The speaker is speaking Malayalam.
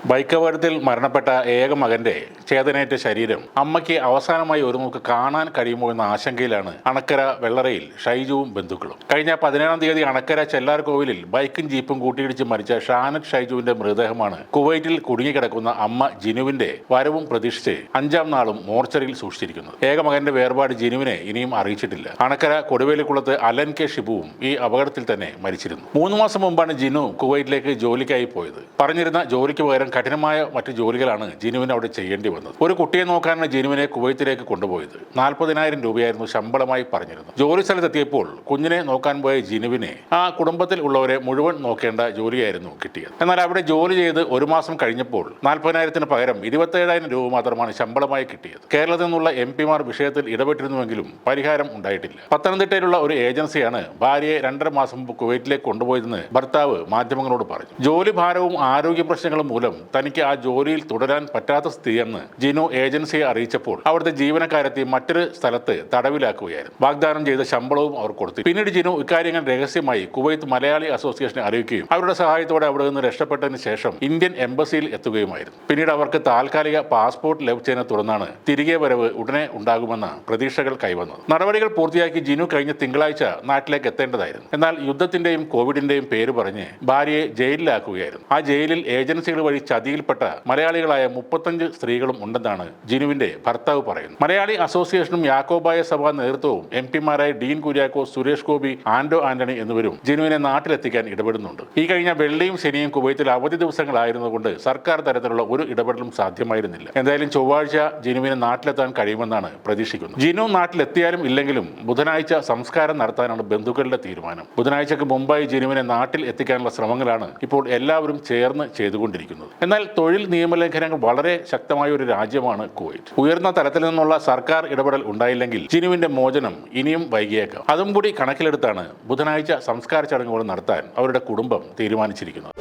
ബൈക്ക് അപകടത്തിൽ മരണപ്പെട്ട ഏക മകന്റെ ചേതനയേറ്റ ശരീരം അമ്മയ്ക്ക് അവസാനമായി ഒരു നോക്ക് കാണാൻ കഴിയുമോ എന്ന ആശങ്കയിലാണ് അണക്കര വെള്ളറയിൽ ഷൈജുവും ബന്ധുക്കളും. കഴിഞ്ഞ 17-ാം തീയതി അണക്കര ചെല്ലാർകോവിലിൽ ബൈക്കും ജീപ്പും കൂട്ടിയിടിച്ച് മരിച്ച ഷാനറ്റ് ഷൈജുവിന്റെ മൃതദേഹമാണ് കുവൈറ്റിൽ കുടുങ്ങിക്കിടക്കുന്ന അമ്മ ജിനുവിന്റെ വരവും പ്രതീക്ഷിച്ച് 5-ാം നാളും മോർച്ചറിയിൽ സൂക്ഷിച്ചിരിക്കുന്നത്. ഏക മകന്റെ വേർപാട് ജിനുവിനെ ഇനിയും അറിയിച്ചിട്ടില്ല. അണക്കര കൊടുവേലിക്കുളത്ത് അലൻ കെ ഷിബുവും ഈ അപകടത്തിൽ തന്നെ മരിച്ചിരുന്നു. 3 മാസം മുമ്പാണ് ജിനു കുവൈറ്റിലേക്ക് ജോലിക്കായി പോയത്. പറഞ്ഞിരുന്ന ജോലിക്ക് പകരം കഠിനമായ മറ്റു ജോലികളാണ് ജിനുവിന് അവിടെ ചെയ്യേണ്ടി വന്നത്. ഒരു കുട്ടിയെ നോക്കാനാണ് ജിനുവിനെ കുവൈത്തിലേക്ക് കൊണ്ടുപോയത്. 40,000 രൂപയായിരുന്നു ശമ്പളമായി പറഞ്ഞിരുന്നത്. ജോലി സ്ഥലത്തെത്തിയപ്പോൾ കുഞ്ഞിനെ നോക്കാൻ പോയ ജിനുവിനെ ആ കുടുംബത്തിൽ ഉള്ളവരെ മുഴുവൻ നോക്കേണ്ട ജോലിയായിരുന്നു കിട്ടിയത്. എന്നാൽ അവിടെ ജോലി ചെയ്ത് 1 മാസം കഴിഞ്ഞപ്പോൾ 40,000-ന് പകരം 27,000 രൂപ മാത്രമാണ് ശമ്പളമായി കിട്ടിയത്. കേരളത്തിൽ നിന്നുള്ള MP-മാർ വിഷയത്തിൽ ഇടപെട്ടിരുന്നുവെങ്കിലും പരിഹാരം ഉണ്ടായിട്ടില്ല. പത്തനംതിട്ടയിലുള്ള ഒരു ഏജൻസിയാണ് ഭാര്യയെ 2.5 മാസം മുമ്പ് കുവൈറ്റിലേക്ക് കൊണ്ടുപോയതെന്ന് ഭർത്താവ് മാധ്യമങ്ങളോട് പറഞ്ഞു. ജോലി ഭാരവും ആരോഗ്യ പ്രശ്നങ്ങളും മൂലം തനിക്ക് ആ ജോലിയിൽ തുടരാൻ പറ്റാത്ത സ്ഥിതിയെന്ന് ജിനു ഏജൻസിയെ അറിയിച്ചപ്പോൾ അവിടുത്തെ ജീവനക്കാരെത്തി മറ്റൊരു സ്ഥലത്ത് തടവിലാക്കുകയായിരുന്നു. വാഗ്ദാനം ചെയ്ത ശമ്പളവും അവർ കൊടുത്തു. പിന്നീട് ജിനു ഇക്കാര്യങ്ങൾ രഹസ്യമായി കുവൈത്ത് മലയാളി അസോസിയേഷനെ അറിയിക്കുകയും അവരുടെ സഹായത്തോടെ അവിടെ നിന്ന് രക്ഷപ്പെട്ടതിന് ശേഷം ഇന്ത്യൻ എംബസിയിൽ എത്തുകയുമായിരുന്നു. പിന്നീട് അവർക്ക് താൽക്കാലിക പാസ്പോർട്ട് ലഭിച്ചതിനെ തുടർന്നാണ് തിരികെ വരവ് ഉടനെ ഉണ്ടാകുമെന്ന പ്രതീക്ഷകൾ കൈവന്നത്. നടപടികൾ പൂർത്തിയാക്കി ജിനു കഴിഞ്ഞ തിങ്കളാഴ്ച നാട്ടിലേക്ക് എത്തേണ്ടതായിരുന്നു. എന്നാൽ യുദ്ധത്തിന്റെയും കോവിഡിന്റെയും പേര് പറഞ്ഞ് ഭാര്യയെ ജയിലിലാക്കുകയായിരുന്നു. ആ ജയിലിൽ ഏജൻസികൾ വഴി ചതിയിൽപ്പെട്ട മലയാളികളായ 35 സ്ത്രീകളും ഉണ്ടെന്നാണ് ജിനുവിന്റെ ഭർത്താവ് പറയുന്നത്. മലയാളി അസോസിയേഷനും യാക്കോബായ സഭാ നേതൃത്വവും MP-മാരായ ഡീൻ കുര്യാക്കോസ്, സുരേഷ് ഗോപി, ആന്റോ ആന്റണി എന്നിവരും ജിനുവിനെ നാട്ടിലെത്തിക്കാൻ ഇടപെടുന്നുണ്ട്. ഈ കഴിഞ്ഞ വെള്ളിയും ശനിയും കുവൈത്തിൽ അവധി ദിവസങ്ങളായിരുന്നതുകൊണ്ട് സർക്കാർ തരത്തിലുള്ള ഒരു ഇടപെടലും സാധ്യമായിരുന്നില്ല. എന്തായാലും ചൊവ്വാഴ്ച ജിനുവിന് നാട്ടിലെത്താൻ കഴിയുമെന്നാണ് പ്രതീക്ഷിക്കുന്നത്. ജിനു നാട്ടിലെത്തിയാലും ഇല്ലെങ്കിലും ബുധനാഴ്ച സംസ്കാരം നടത്താനാണ് ബന്ധുക്കളുടെ തീരുമാനം. ബുധനാഴ്ചക്ക് മുമ്പായി ജിനുവിനെ നാട്ടിൽ എത്തിക്കാനുള്ള ശ്രമങ്ങളാണ് ഇപ്പോൾ എല്ലാവരും ചേർന്ന് ചെയ്തുകൊണ്ടിരിക്കുന്നത്. എന്നാൽ തൊഴിൽ നിയമലംഘനങ്ങൾ വളരെ ശക്തമായ ഒരു രാജ്യമാണ് കുവൈറ്റ്. ഉയർന്ന തലത്തിൽ നിന്നുള്ള സർക്കാർ ഇടപെടൽ ഉണ്ടായില്ലെങ്കിൽ ജിനുവിന്റെ മോചനം ഇനിയും വൈകിയേക്കാം. അതും കൂടി കണക്കിലെടുത്താണ് ബുധനാഴ്ച സംസ്കാര ചടങ്ങുകൾ നടത്താൻ അവരുടെ കുടുംബം തീരുമാനിച്ചിരിക്കുന്നത്.